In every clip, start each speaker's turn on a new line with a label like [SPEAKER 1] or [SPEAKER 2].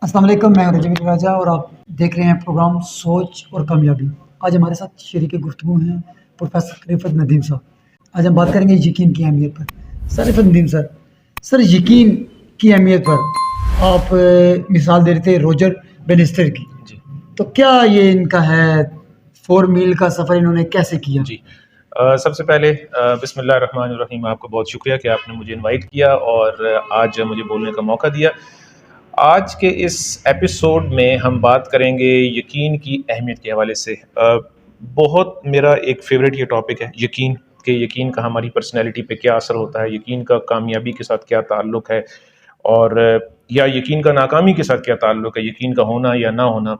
[SPEAKER 1] السلام علیکم، میں رجب راجہ اور آپ دیکھ رہے ہیں پروگرام سوچ اور کامیابی۔ آج ہمارے ساتھ شریک گفتگو ہیں پروفیسر رفعت ندیم صاحب۔ آج ہم بات کریں گے یقین کی اہمیت پر۔ سر رفعت ندیم سر یقین کی اہمیت پر آپ مثال دے رہے تھے روجر بینسٹر کی،
[SPEAKER 2] جی
[SPEAKER 1] تو کیا یہ ان کا ہے 4 میل کا سفر انہوں نے کیسے کیا؟
[SPEAKER 2] جی سب سے پہلے بسم اللہ الرحمن الرحیم، آپ کا بہت شکریہ کہ آپ نے مجھے انوائٹ کیا اور آج مجھے بولنے کا موقع دیا۔ آج کے اس ایپیسوڈ میں ہم بات کریں گے یقین کی اہمیت کے حوالے سے۔ بہت میرا ایک فیوریٹ یہ ٹاپک ہے یقین، کہ یقین کا ہماری پرسنالٹی پہ کیا اثر ہوتا ہے، یقین کا کامیابی کے ساتھ کیا تعلق ہے، اور یا یقین کا ناکامی کے ساتھ کیا تعلق ہے، یقین کا ہونا یا نہ ہونا،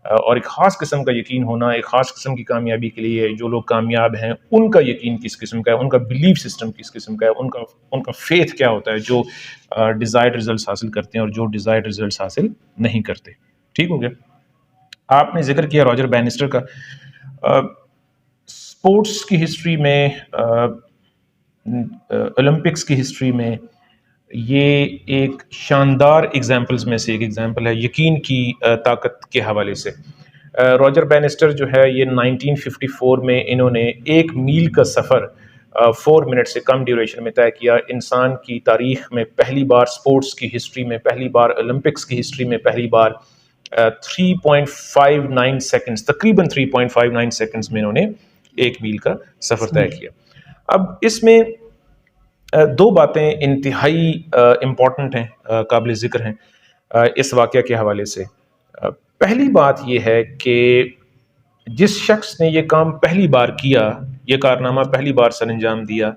[SPEAKER 2] اور ایک خاص قسم کا یقین ہونا ایک خاص قسم کی کامیابی کے لیے۔ جو لوگ کامیاب ہیں ان کا یقین کس قسم کا ہے، ان کا بلیف سسٹم کس قسم کا ہے، ان کا فیتھ کیا ہوتا ہے، جو ڈیزائرڈ ریزلٹس حاصل کرتے ہیں اور جو ڈیزائرڈ ریزلٹس حاصل نہیں کرتے۔ ٹھیک ہو گیا؟ آپ نے ذکر کیا راجر بینسٹر کا۔ اسپورٹس کی ہسٹری میں، اولمپکس کی ہسٹری میں یہ ایک شاندار ایگزامپلز میں سے ایک ایگزامپل ہے یقین کی طاقت کے حوالے سے۔ راجر بینسٹر جو ہے یہ 1954 میں انہوں نے 1 میل کا سفر 4 منٹ سے کم ڈیوریشن میں طے کیا۔ انسان کی تاریخ میں پہلی بار، اسپورٹس کی ہسٹری میں پہلی بار، اولمپکس کی ہسٹری میں پہلی بار 3.59 سیکنڈز، تقریباً 3.59 سیکنڈز میں انہوں نے 1 میل کا سفر طے کیا۔ اب اس میں 2 باتیں انتہائی امپورٹنٹ ہیں، قابل ذکر ہیں اس واقعہ کے حوالے سے۔ پہلی بات یہ ہے کہ جس شخص نے یہ کام پہلی بار کیا، یہ کارنامہ پہلی بار سر انجام دیا،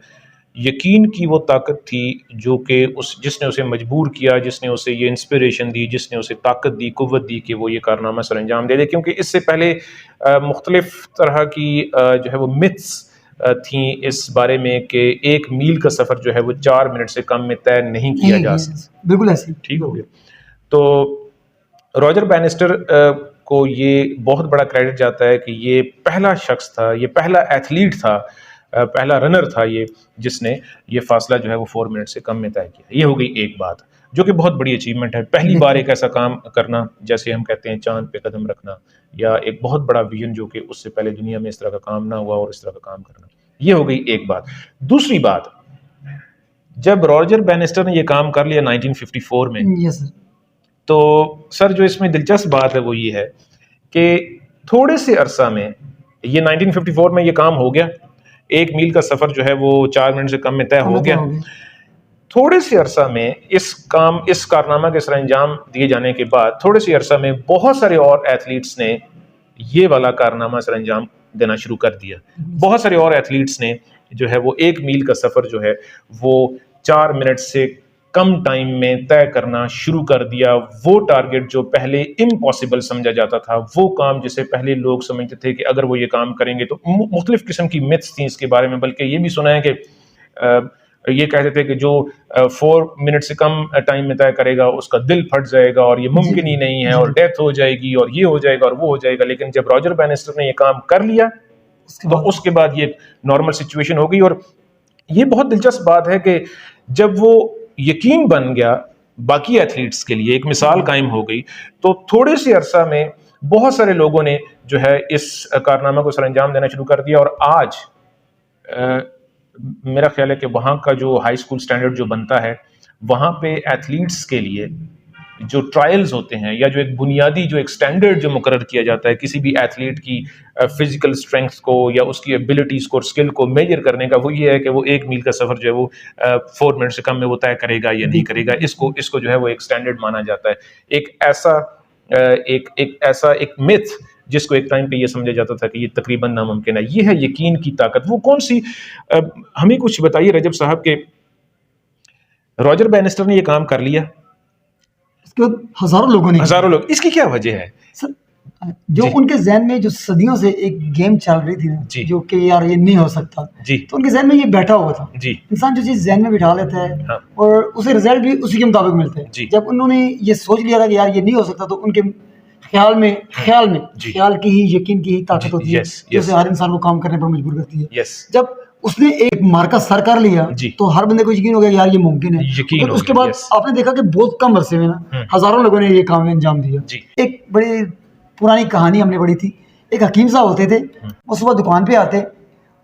[SPEAKER 2] یقین کی وہ طاقت تھی جو کہ جس نے اسے مجبور کیا، جس نے اسے یہ انسپریشن دی، جس نے اسے طاقت دی، قوت دی کہ وہ یہ کارنامہ سر انجام دے دے۔ کیونکہ اس سے پہلے مختلف طرح کی جو ہے وہ متس تھیں اس بارے میں کہ 1 میل کا سفر جو ہے وہ 4 منٹ سے کم میں طے نہیں کیا جا سکتا۔
[SPEAKER 1] بالکل ایسے
[SPEAKER 2] ٹھیک ہو گیا؟ تو راجر بینسٹر کو یہ بہت بڑا کریڈٹ جاتا ہے کہ یہ پہلا شخص تھا، یہ پہلا ایتھلیٹ تھا، پہلا رنر تھا یہ، جس نے یہ فاصلہ جو ہے وہ 4 منٹ سے کم میں طے کیا۔ یہ ہو گئی ایک بات جو کہ بہت بڑی اچیومنٹ ہے، پہلی بار ایک ایسا کام کرنا، جیسے ہم کہتے ہیں چاند پہ قدم رکھنا، یا ایک بہت بڑا ویژن جو کہ اس سے پہلے دنیا میں اس طرح کا کام نہ ہوا اور اس طرح کا کام کرنا۔ یہ ہو گئی ایک بات۔ دوسری بات، جب راجر بینسٹر نے یہ کام کر لیا 1954 میں،
[SPEAKER 1] یس سر،
[SPEAKER 2] تو سر جو اس میں دلچسپ بات ہے وہ یہ ہے کہ تھوڑے سے عرصہ میں، یہ 1954 میں یہ کام ہو گیا، 1 میل کا سفر جو ہے وہ 4 منٹ سے کم میں طے ہو گیا۔ تھوڑے سے عرصہ میں اس کارنامہ کے سر انجام دیے جانے کے بعد تھوڑے سے عرصہ میں بہت سارے اور ایتھلیٹس نے یہ والا کارنامہ سر انجام دینا شروع کر دیا۔ بہت سارے اور ایتھلیٹس نے جو ہے وہ 1 میل کا سفر جو ہے وہ 4 منٹ سے کم ٹائم میں طے کرنا شروع کر دیا۔ وہ ٹارگٹ جو پہلے امپاسبل سمجھا جاتا تھا، وہ کام جسے پہلے لوگ سمجھتے تھے کہ اگر وہ یہ کام کریں گے تو مختلف قسم کی متس تھیں اس کے بارے میں، بلکہ یہ بھی سنا ہے کہ یہ کہتے تھے کہ جو 4 منٹ سے کم ٹائم میں طے کرے گا اس کا دل پھٹ جائے گا اور یہ ممکن ہی نہیں ہے، اور ڈیتھ ہو جائے گی اور یہ ہو جائے گا اور وہ ہو جائے گا۔ لیکن جب راجر بینسٹر نے یہ کام کر لیا تو اس کے بعد یہ نارمل سچویشن ہو گئی۔ اور یہ بہت دلچسپ بات ہے کہ جب وہ یقین بن گیا باقی ایتھلیٹس کے لیے، ایک مثال قائم ہو گئی، تو تھوڑے سے عرصہ میں بہت سارے لوگوں نے جو ہے اس کارنامہ کو سر انجام دینا شروع کر دیا۔ اور آج میرا خیال ہے کہ وہاں کا جو ہائی اسکول سٹینڈرڈ جو بنتا ہے، وہاں پہ ایتھلیٹس کے لیے جو ٹرائلز ہوتے ہیں، یا جو ایک بنیادی جو ایک سٹینڈرڈ جو مقرر کیا جاتا ہے کسی بھی ایتھلیٹ کی فزیکل اسٹرینگتھ کو یا اس کی ایبلٹیز کو اور اسکل کو میجر کرنے کا، وہ یہ ہے کہ وہ 1 میل کا سفر جو ہے وہ 4 منٹ سے کم میں وہ طے کرے گا یا نہیں کرے گا۔ اس کو جو ہے وہ ایک سٹینڈرڈ مانا جاتا ہے۔ ایک ایسا میتھ جس کو ایک ٹائم پہ یہ سمجھا جاتا تھا کہ یہ تقریباً ناممکن ہے۔ یہ ہے یقین کی طاقت۔ وہ کون سی؟ ہمیں کچھ بتائیے رجب صاحب کہ راجر بینسٹر نے یہ کام کر لیا،
[SPEAKER 1] اس کے بعد ہزاروں لوگ،
[SPEAKER 2] اس کی کیا وجہ ہے؟
[SPEAKER 1] سر جو ان کے ذہن میں جو صدیوں سے ایک گیم چل رہی تھی نا، جو کہ یار یہ نہیں ہو سکتا، تو ان کے ذہن میں یہ بیٹھا ہوا تھا۔ انسان جو چیز ذہن میں بٹھا لیتا ہے اور اسے رزلٹ بھی اسی کے مطابق ملتا ہے۔ جب انہوں نے یہ سوچ لیا تھا کہ یار یہ نہیں ہو سکتا، تو ان کے خیال کی ہی، یقین کی ہی طاقت ہوتی ہے جیسے ہر انسان کو کام کرنے پر مجبور کرتی ہے۔ جب اس نے ایک مارکا سر کر لیا
[SPEAKER 2] جی.
[SPEAKER 1] تو ہر بندے کو یقین ہو گیا یار یہ ممکن ہے.
[SPEAKER 2] یقین
[SPEAKER 1] اس کے بعد آپ نے دیکھا کہ بہت کم عرصے میں نا ہزاروں لوگوں نے یہ کام انجام دیا.
[SPEAKER 2] جی.
[SPEAKER 1] ایک بڑی پرانی کہانی ہم نے پڑھی تھی. ایک حکیم صاحب ہوتے تھے, وہ صبح دکان پہ آتے,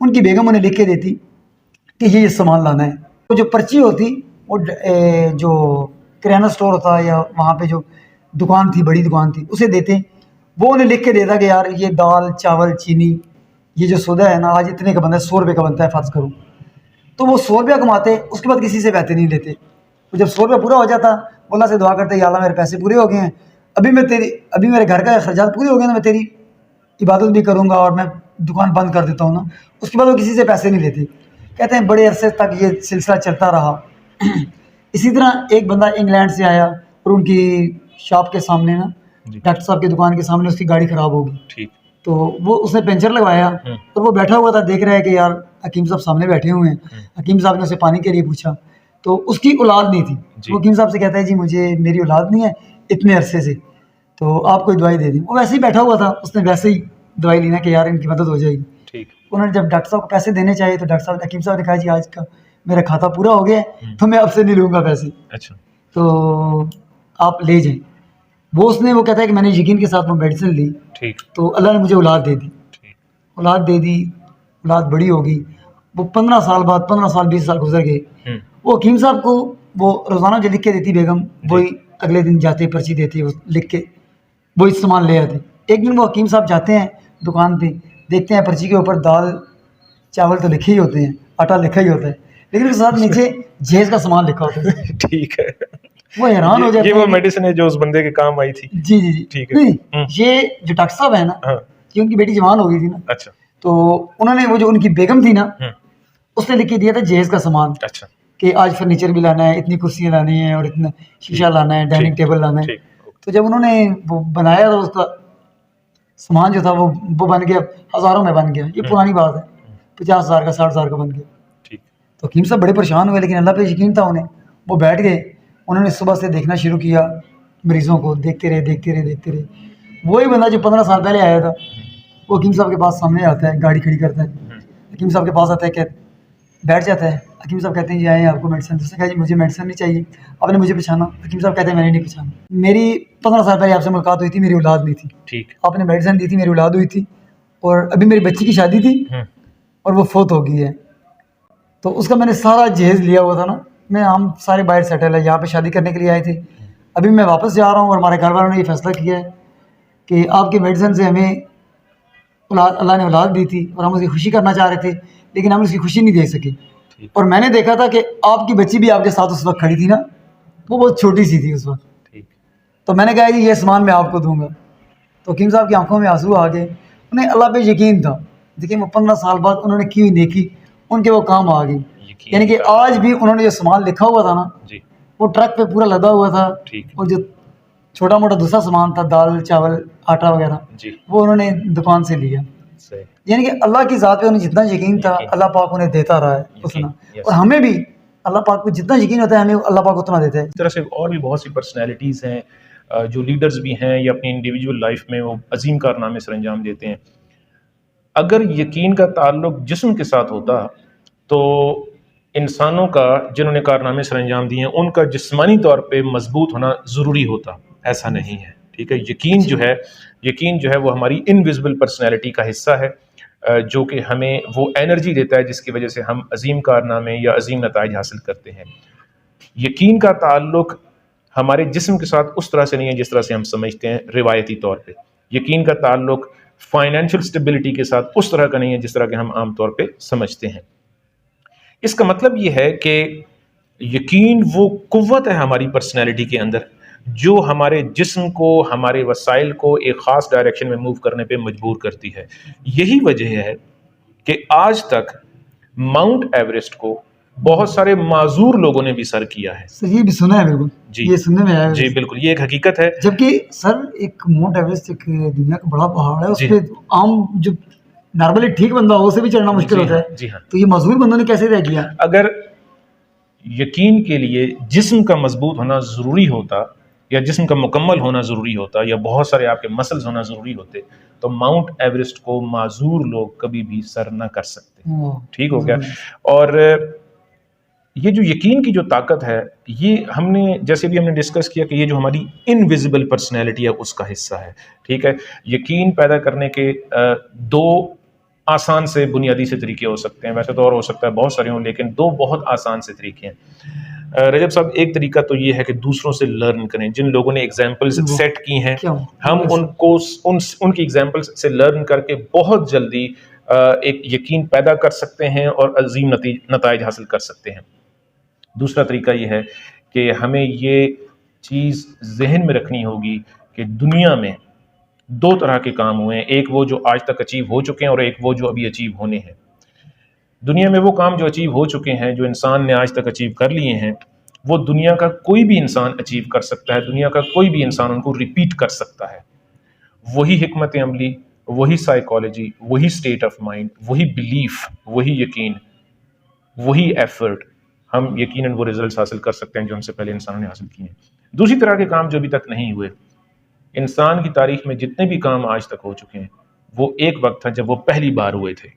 [SPEAKER 1] ان کی بیگم انہیں لکھ کے دیتی کہ یہ سامان لانا ہے. تو جو پرچی ہوتی وہ جو کریانہ اسٹور ہوتا ہے یا وہاں پہ جو دکان تھی, بڑی دکان تھی, اسے دیتے. وہ انہیں لکھ کے دیتا کہ یار یہ دال چاول چینی یہ جو سودا ہے نا آج اتنے کا بنتا ہے, 100 روپے کا بنتا ہے فرض کروں. تو وہ 100 روپیہ کماتے, اس کے بعد کسی سے پیسے نہیں لیتے. وہ جب 100 روپیہ پورا ہو جاتا اللہ سے دعا کرتے یا اللہ میرے پیسے پورے ہو گئے ہیں, ابھی میرے گھر کا اخراجات پورے ہو گئے نا, میں تیری عبادت بھی کروں گا اور میں دکان بند کر دیتا ہوں نا. اس کے بعد وہ کسی سے پیسے نہیں لیتے. کہتے ہیں بڑے عرصے تک یہ سلسلہ چلتا رہا. اسی طرح ایک بندہ انگلینڈ سے آیا اور ان کی شاپ کے سامنے نا ڈاکٹر صاحب کی دکان کے سامنے اس کی گاڑی خراب ہو گئی. تو وہ اس نے پنچر لگوایا اور وہ بیٹھا ہوا تھا, دیکھ رہا ہے کہ یار حکیم صاحب سامنے بیٹھے ہوئے ہیں. حکیم صاحب نے اسے پانی کے لیے پوچھا تو اس کی اولاد نہیں تھی. وہ حکیم صاحب سے کہتا ہے جی مجھے میری اولاد نہیں ہے اتنے عرصے سے, تو آپ کوئی دوائی دے دیں. وہ ویسے ہی بیٹھا ہوا تھا, اس نے ویسے ہی دوائی لینا کہ یار ان کی مدد ہو جائے گی. انہوں نے جب ڈاکٹر صاحب کو پیسے دینے چاہیے تو ڈاکٹر صاحب حکیم صاحب نے کہا جی آج کا میرا کھاتا پورا ہو گیا ہے تو میں اب سے نہیں لوں گا پیسے. تو آپ لے جائیں. وہ کہتا ہے کہ میں نے یقین کے ساتھ وہ میڈیسن لی تو اللہ نے مجھے اولاد دے دی. اولاد بڑی ہوگی. وہ 15 سال بعد 15 سال 20 سال گزر گئے. وہ حکیم صاحب کو وہ روزانہ جو لکھ کے دیتی بیگم, وہی اگلے دن جاتے پرچی دیتی, وہ لکھ کے وہی سامان لے آتے. ایک دن وہ حکیم صاحب جاتے ہیں دکان پہ, دیکھتے ہیں پرچی کے اوپر دال چاول تو لکھے ہی ہوتے ہیں, آٹا لکھا ہی ہوتا ہے, لیکن اس کے ساتھ نیچے جہیز کا سامان لکھا ہوتا ہے.
[SPEAKER 2] ٹھیک ہے.
[SPEAKER 1] وہ حیران ہو جاتے ہیں.
[SPEAKER 2] یہ وہ میڈیسن ہے جو اس بندے کے کام آئی تھی.
[SPEAKER 1] جی جی جی.
[SPEAKER 2] ٹھیک ہے.
[SPEAKER 1] یہ جو ڈاکٹر صاحب ہے نا, یہ ان کی بیٹی جوان ہو گئی تھی نا.
[SPEAKER 2] اچھا.
[SPEAKER 1] تو انہوں نے وہ جو ان کی بیگم تھی نا, اس نے لکھ کے دیا تھا جہیز کا سامان.
[SPEAKER 2] اچھا. کہ
[SPEAKER 1] آج فرنیچر بھی لانا ہے, اتنی کرسیاں لانی ہیں اور اتنا شیشہ لانا ہے, ڈائننگ ٹیبل لانا ہے. تو جب انہوں نے وہ بنایا تو اس کا سامان جو تھا وہ بن گیا, ہزاروں میں بن گیا. یہ پرانی بات ہے, 50,000 کا 60,000 کا بن گیا. تو حکیم صاحب بڑے پریشان ہوئے, لیکن اللہ پہ یقین تھا انہیں. وہ بیٹھ گئے, انہوں نے صبح سے دیکھنا شروع کیا مریضوں کو, دیکھتے رہے. وہی بندہ جو 15 سال پہلے آیا تھا وہ حکیم صاحب کے پاس سامنے آتا ہے, گاڑی کھڑی کرتا ہے, حکیم صاحب کے پاس آتا ہے کہ بیٹھ جاتا ہے. حکیم صاحب کہتے ہیں جی آئیں آپ کو میڈیسن. اس نے کہا جی مجھے میڈیسن نہیں چاہیے, آپ نے مجھے پہچانا. حکیم صاحب کہتے ہیں میں نے نہیں پہچانا, میری 15 سال پہلے آپ سے ملاقات ہوئی تھی, میری اولاد نہیں تھی. آپ نے میڈیسن دی تھی, میری اولاد ہوئی تھی, اور ابھی میری بچی کی شادی تھی اور وہ فوت ہو گئی ہے. تو اس کا میں نے سارا جہیز لیا ہوا تھا نا, ہم سارے باہر سیٹل ہے, یہاں پہ شادی کرنے کے لیے آئے تھے. ابھی میں واپس جا رہا ہوں اور ہمارے گھر والوں نے یہ فیصلہ کیا ہے کہ آپ کے میڈیسن سے ہمیں اللہ نے اولاد دی تھی اور ہم اس کی خوشی کرنا چاہ رہے تھے, لیکن ہم اس کی خوشی نہیں دے سکے. اور میں نے دیکھا تھا کہ آپ کی بچی بھی آپ کے ساتھ اس وقت کھڑی تھی نا, وہ بہت چھوٹی سی تھی اس وقت. تو میں نے کہا جی یہ سامان میں آپ کو دوں گا. تو حکیم صاحب کی آنکھوں میں آنسو آ گئے. انہیں اللہ پہ یقین تھا. دیکھیں وہ 15 سال بعد انہوں نے کی ہوئی نیکی ان کے وہ کام آ گئی. یعنی کہ آج بھی انہوں نے جو سامان لکھا ہوا تھا نا, وہ ٹرک پہ پورا لدا ہوا تھا, اور جو چھوٹا موٹا دوسرا سامان تھا دال چاول آٹا وغیرہ, وہ انہوں نے دکان سے لیا. یعنی کہ اللہ کی ذات پہ انہیں جتنا یقین تھا اللہ پاک انہیں دیتا رہا ہے اتنا, اور ہمیں بھی اللہ پاک پہ جتنا یقین ہوتا ہے ہمیں اللہ پاک اتنا دیتا ہے.
[SPEAKER 2] اس طرح سے اور بھی بہت سی پرسنالٹیز ہیں جو لیڈرز بھی ہیں یا اپنی انڈیویجول لائف میں وہ عظیم کارنامے سر انجام دیتے ہیں. اگر یقین کا تعلق جسم کے ساتھ ہوتا تو انسانوں کا جنہوں نے کارنامے سر انجام دیے ہیں ان کا جسمانی طور پہ مضبوط ہونا ضروری ہوتا. ایسا نہیں ہے. ٹھیک ہے. یقین جو ہے وہ ہماری انویزبل پرسنالٹی کا حصہ ہے, جو کہ ہمیں وہ انرجی دیتا ہے جس کی وجہ سے ہم عظیم کارنامے یا عظیم نتائج حاصل کرتے ہیں. یقین کا تعلق ہمارے جسم کے ساتھ اس طرح سے نہیں ہے جس طرح سے ہم سمجھتے ہیں روایتی طور پہ. یقین کا تعلق فائنینشیل سٹیبلٹی کے ساتھ اس طرح کا نہیں ہے جس طرح کہ ہم عام طور پہ سمجھتے ہیں. اس کا مطلب یہ ہے کہ یقین وہ قوت ہے ہماری پرسنالٹی کے اندر جو ہمارے جسم کو, ہمارے وسائل کو ایک خاص ڈائریکشن میں موو کرنے پہ مجبور کرتی ہے. یہی وجہ ہے کہ آج تک ماؤنٹ ایوریسٹ کو بہت سارے معذور لوگوں نے بھی سر کیا ہے.
[SPEAKER 1] سر یہ بھی سنا ہے بالکل.
[SPEAKER 2] جی
[SPEAKER 1] یہ سننے میں آیا.
[SPEAKER 2] جی بالکل, یہ ایک حقیقت ہے.
[SPEAKER 1] جبکہ سر ایک ماؤنٹ ایوریسٹ ایک دنیا کا بڑا پہاڑ ہے, اس پہ عام جو نارملی ٹھیک بندہ ہو اسے بھی چڑھنا مشکل ہوتا ہے.
[SPEAKER 2] جی ہاں.
[SPEAKER 1] تو یہ معذور بندوں نے کیسے طے کیا؟
[SPEAKER 2] اگر یقین کے لیے جسم کا مضبوط ہونا ضروری ہوتا یا جسم کا مکمل ہونا ضروری ہوتا یا بہت سارے آپ کے مسلز ہونا ضروری ہوتے تو ماؤنٹ ایوریسٹ کو معذور لوگ کبھی بھی سر نہ کر سکتے. ٹھیک ہو گیا. اور یہ جو یقین کی جو طاقت ہے یہ ہم نے جیسے بھی ہم نے ڈسکس کیا کہ یہ جو ہماری انویزیبل پرسنالٹی ہے اس کا حصہ ہے. ٹھیک ہے. یقین پیدا کرنے کے دو آسان سے بنیادی سے طریقے ہو سکتے ہیں, ویسے تو اور ہو سکتا ہے بہت سارے ہوں, لیکن دو بہت آسان سے طریقے ہیں. رجب صاحب, ایک طریقہ تو یہ ہے کہ دوسروں سے لرن کریں. جن لوگوں نے ایگزامپلز سیٹ کی ہیں ہم ان کو ان کی ایگزامپلز سے لرن کر کے بہت جلدی ایک یقین پیدا کر سکتے ہیں اور عظیم نتائج حاصل کر سکتے ہیں. دوسرا طریقہ یہ ہے کہ ہمیں یہ چیز ذہن میں رکھنی ہوگی کہ دنیا میں دو طرح کے کام ہوئے ہیں, ایک وہ جو آج تک اچیو ہو چکے ہیں اور ایک وہ جو ابھی اچیو ہونے ہیں. دنیا میں وہ کام جو اچیو ہو چکے ہیں, جو انسان نے آج تک اچیو کر لیے ہیں, وہ دنیا کا کوئی بھی انسان اچیو کر سکتا ہے, دنیا کا کوئی بھی انسان ان کو ریپیٹ کر سکتا ہے. وہی حکمت عملی, وہی سائیکالوجی, وہی سٹیٹ آف مائنڈ, وہی بلیف, وہی یقین, وہی ایفرٹ, ہم یقیناً وہ ریزلٹس حاصل کر سکتے ہیں جو ان سے پہلے انسانوں نے حاصل کیے ہیں. دوسری طرح کے کام جو ابھی تک نہیں ہوئے, انسان کی تاریخ میں جتنے بھی کام آج تک ہو چکے ہیں وہ ایک وقت تھا جب وہ پہلی بار ہوئے تھے.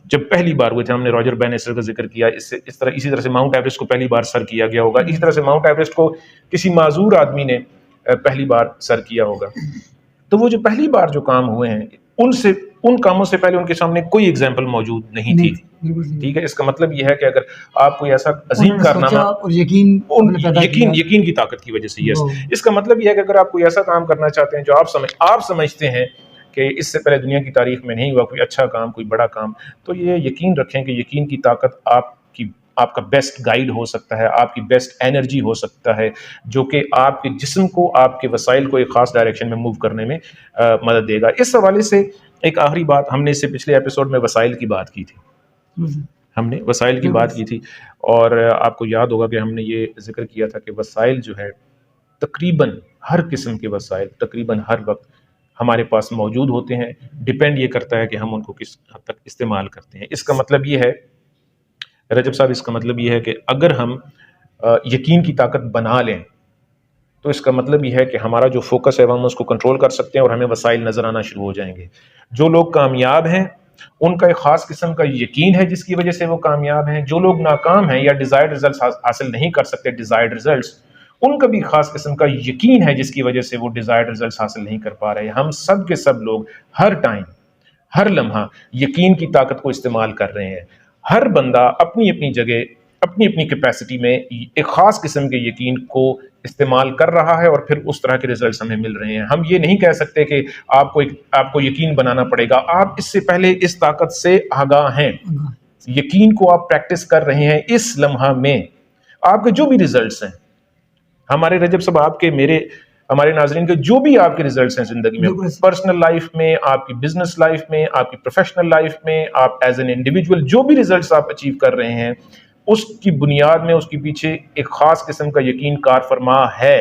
[SPEAKER 2] جب پہلی بار ہوئے تھے, ہم نے راجر بینیسٹر کا ذکر کیا, اسی طرح سے ماؤنٹ ایوریسٹ کو پہلی بار سر کیا گیا ہوگا, اسی طرح سے ماؤنٹ ایوریسٹ کو کسی معذور آدمی نے پہلی بار سر کیا ہوگا. تو وہ جو پہلی بار جو کام ہوئے ہیں ان کاموں سے پہلے ان کے سامنے کوئی ایگزامپل موجود نہیں تھی. ٹھیک ہے. اس کا مطلب یہ ہے کہ اگر آپ کوئی ایسا عظیم کارنامہ یقین کی طاقت کی وجہ سے, یس, اس کا مطلب یہ ہے کہ اگر آپ کوئی ایسا کام کرنا چاہتے ہیں جو آپ سمجھتے ہیں کہ اس سے پہلے دنیا کی تاریخ میں نہیں ہوا کوئی اچھا کام, کوئی بڑا کام, تو یہ یقین رکھیں کہ یقین کی طاقت آپ کا بیسٹ گائیڈ ہو سکتا ہے, آپ کی بیسٹ انرجی ہو سکتا ہے, جو کہ آپ کے جسم کو, آپ کے وسائل کو ایک خاص ڈائریکشن میں موو کرنے میں مدد دے گا. اس حوالے سے ایک آخری بات, ہم نے اس سے پچھلے ایپیسوڈ میں وسائل کی بات کی تھی, ہم نے وسائل کی بات کی تھی, اور آپ کو یاد ہوگا کہ ہم نے یہ ذکر کیا تھا کہ وسائل جو ہے تقریباً ہر قسم کے وسائل تقریباً ہر وقت ہمارے پاس موجود ہوتے ہیں. ڈیپینڈ یہ کرتا ہے کہ ہم ان کو کس حد تک استعمال کرتے ہیں. اس کا مطلب یہ ہے رجب صاحب, اس کا مطلب یہ ہے کہ اگر ہم یقین کی طاقت بنا لیں تو اس کا مطلب یہ ہے کہ ہمارا جو فوکس ہے ہم اس کو کنٹرول کر سکتے ہیں اور ہمیں وسائل نظر آنا شروع ہو جائیں گے. جو لوگ کامیاب ہیں ان کا ایک خاص قسم کا یقین ہے جس کی وجہ سے وہ کامیاب ہیں. جو لوگ ناکام ہیں یا ڈیزائرڈ ریزلٹس حاصل نہیں کر سکتے, ڈیزائرڈ ریزلٹس, ان کا بھی خاص قسم کا یقین ہے جس کی وجہ سے وہ ڈیزائرڈ ریزلٹس حاصل نہیں کر پا رہے. ہم سب کے سب لوگ ہر ٹائم, ہر لمحہ یقین کی طاقت کو استعمال کر رہے ہیں. ہر بندہ اپنی اپنی جگہ, اپنی اپنی کیپیسٹی میں ایک خاص قسم کے یقین کو استعمال کر رہا ہے, اور پھر اس طرح کے ریزلٹس ہمیں مل رہے ہیں. ہم یہ نہیں کہہ سکتے کہ آپ کو یقین بنانا پڑے گا. آپ اس سے پہلے اس طاقت سے آگاہ ہیں, یقین کو آپ پریکٹس کر رہے ہیں. اس لمحہ میں آپ کے جو بھی ریزلٹس ہیں, ہمارے رجب صاحب, آپ کے, میرے, ہمارے ناظرین کے جو بھی آپ کے ریزلٹس ہیں زندگی میں, پرسنل لائف میں, آپ کی بزنس لائف میں, آپ کی پروفیشنل لائف میں, آپ ایز این انڈیویجول جو بھی ریزلٹس آپ اچیو کر رہے ہیں, اس کی بنیاد میں اس کے پیچھے ایک خاص قسم کا یقین کار فرما ہے.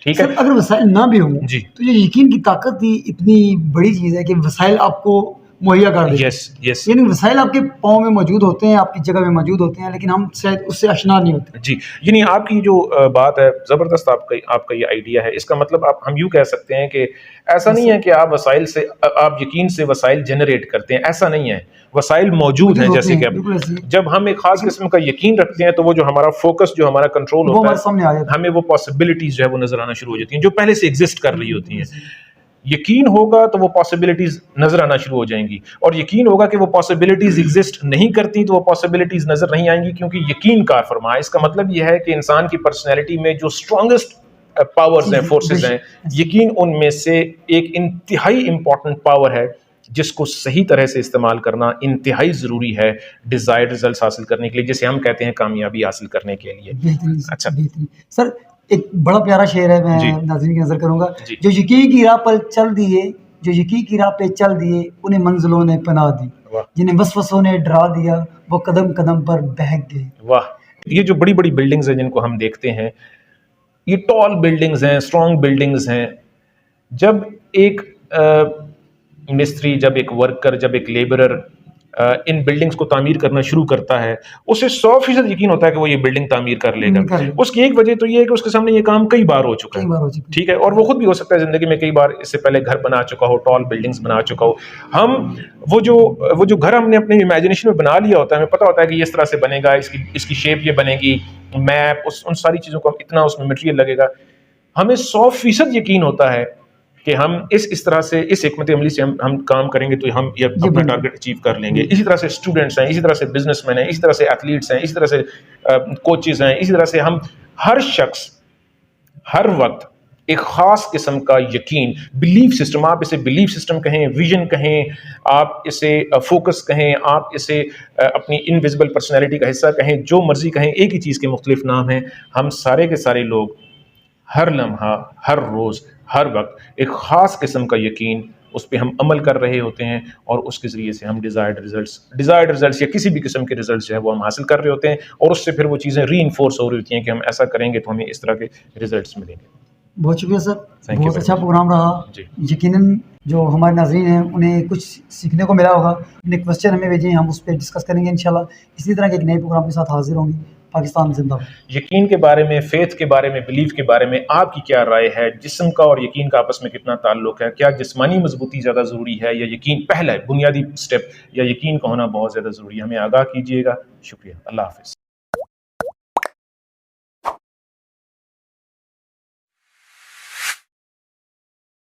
[SPEAKER 2] ٹھیک ہے.
[SPEAKER 1] اگر وسائل نہ بھی ہوں
[SPEAKER 2] جی,
[SPEAKER 1] تو یہ یقین کی طاقت ہی اتنی بڑی چیز ہے کہ وسائل آپ کو مہیا کر دیں.
[SPEAKER 2] یس,
[SPEAKER 1] یعنی وسائل آپ کے پاؤں میں موجود ہوتے ہیں, آپ کی جگہ میں موجود ہوتے ہیں, لیکن ہم شاید اس سے آشنا نہیں ہوتے.
[SPEAKER 2] جی, یعنی آپ کی جو بات ہے زبردست, آپ کا یہ آئیڈیا ہے. اس کا مطلب ہم یوں کہہ سکتے ہیں کہ ایسا نہیں ہے کہ آپ وسائل سے, آپ یقین سے وسائل جنریٹ کرتے ہیں, ایسا نہیں ہے. وسائل موجود ہیں, جیسے کہ جب ہم ایک خاص قسم کا یقین رکھتے ہیں تو وہ جو ہمارا فوکس, جو ہمارا کنٹرول ہوتا ہے, ہمیں وہ پاسبلٹیز جو ہے وہ نظر آنا شروع ہو جاتی ہیں جو پہلے سے ایگزسٹ کر رہی ہوتی ہیں. یقین ہوگا تو وہ پاسبلٹیز نظر آنا شروع ہو جائیں گی, اور یقین ہوگا کہ وہ پاسبلٹیز ایگزسٹ نہیں کرتی تو وہ پاسبلٹیز نظر نہیں آئیں گی, کیونکہ یقین کار فرما ہے. اس کا مطلب یہ ہے کہ انسان کی پرسنالٹی میں جو اسٹرانگسٹ پاورز ہیں, فورسز ہیں, یقین ان میں سے ایک انتہائی امپورٹنٹ پاور ہے جس کو صحیح طرح سے استعمال کرنا انتہائی ضروری ہے ڈیزائرڈ ریزلٹس حاصل کرنے کے لیے, جسے ہم کہتے ہیں کامیابی حاصل کرنے کے لیے.
[SPEAKER 1] اچھا سر, ایک بڑا پیارا شعر ہے, میں ناظرین کی نظر کروں گا. جو یقین کی راہ پر چل دیے, جو یقین کی راہ پہ چل دیے, انہیں منزلوں نے پناہ دی, جنہیں وسوسوں نے ڈرا دیا, وہ قدم قدم پر بہک گئے. واہ.
[SPEAKER 2] یہ جو بڑی بڑی بلڈنگز ہیں جن کو ہم دیکھتے ہیں, یہ ٹال بلڈنگز ہیں, اسٹرانگ بلڈنگز ہیں. جب ایک مستری, جب ایک ورکر, جب ایک لیبرر ان بلڈنگز کو تعمیر کرنا شروع کرتا ہے اسے 100% یقین ہوتا ہے کہ وہ یہ بلڈنگ تعمیر کر لے گا. اس کی ایک وجہ تو یہ ہے کہ اس کے سامنے یہ کام کئی بار ہو چکا ہے, ٹھیک ہے, اور وہ خود بھی ہو سکتا ہے زندگی میں کئی بار اس سے پہلے گھر بنا چکا ہو, ٹال بلڈنگز بنا چکا ہو. ہم وہ جو گھر ہم نے اپنے امیجنیشن میں بنا لیا ہوتا ہے, ہمیں پتہ ہوتا ہے کہ یہ اس طرح سے بنے گا, اس کی شیپ یہ بنے گی, میپ, ان ساری چیزوں کو اتنا اس میں مٹیریل لگے گا. ہمیں 100% یقین ہوتا ہے کہ ہم اس طرح سے اس حکمت عملی سے ہم کام کریں گے تو ہم یہ اپنا ٹارگیٹ اچیو کر لیں گے. اسی طرح سے اسٹوڈنٹس ہیں, اسی طرح سے بزنس مین ہیں, اسی طرح سے ایتھلیٹس ہیں, اسی طرح سے کوچز ہیں, اسی طرح سے ہم ہر شخص ہر وقت ایک خاص قسم کا یقین, بلیف سسٹم, آپ اسے بلیف سسٹم کہیں, ویژن کہیں, آپ اسے فوکس کہیں, آپ اسے اپنی انویزیبل پرسنالٹی کا حصہ کہیں, جو مرضی کہیں, ایک ہی چیز کے مختلف نام ہیں. ہم سارے کے سارے لوگ ہر لمحہ, ہر روز, ہر وقت ایک خاص قسم کا یقین اس پہ ہم عمل کر رہے ہوتے ہیں, اور اس کے ذریعے سے ہم ڈیزائرڈ ریزلٹس یا کسی بھی قسم کے ریزلٹس جو ہے وہ ہم حاصل کر رہے ہوتے ہیں, اور اس سے پھر وہ چیزیں ری انفورس ہو رہی ہوتی ہیں کہ ہم ایسا کریں گے تو ہمیں اس طرح کے ریزلٹس ملیں گے.
[SPEAKER 1] بہت شکریہ سر, بہت اچھا پروگرام رہا. یقیناً جو ہمارے ناظرین ہیں انہیں کچھ سیکھنے کو ملا ہوگا. انہیں کوشچن ہمیں بھیجیں, ہم اس پہ ڈسکس کریں گے انشاءاللہ. اسی طرح کے ایک نئے پروگرام کے ساتھ حاضر ہوں گے. پاکستان زندہ باد.
[SPEAKER 2] یقین کے بارے میں, فیتھ کے بارے میں, بلیف کے بارے میں آپ کی کیا رائے ہے؟ جسم کا اور یقین کا آپس میں کتنا تعلق ہے؟ کیا جسمانی مضبوطی زیادہ ضروری ہے یا یقین پہلا ہے بنیادی سٹیپ, یا یقین کا ہونا بہت زیادہ ضروری ہے؟ ہمیں آگاہ کیجیے گا. شکریہ. اللہ حافظ.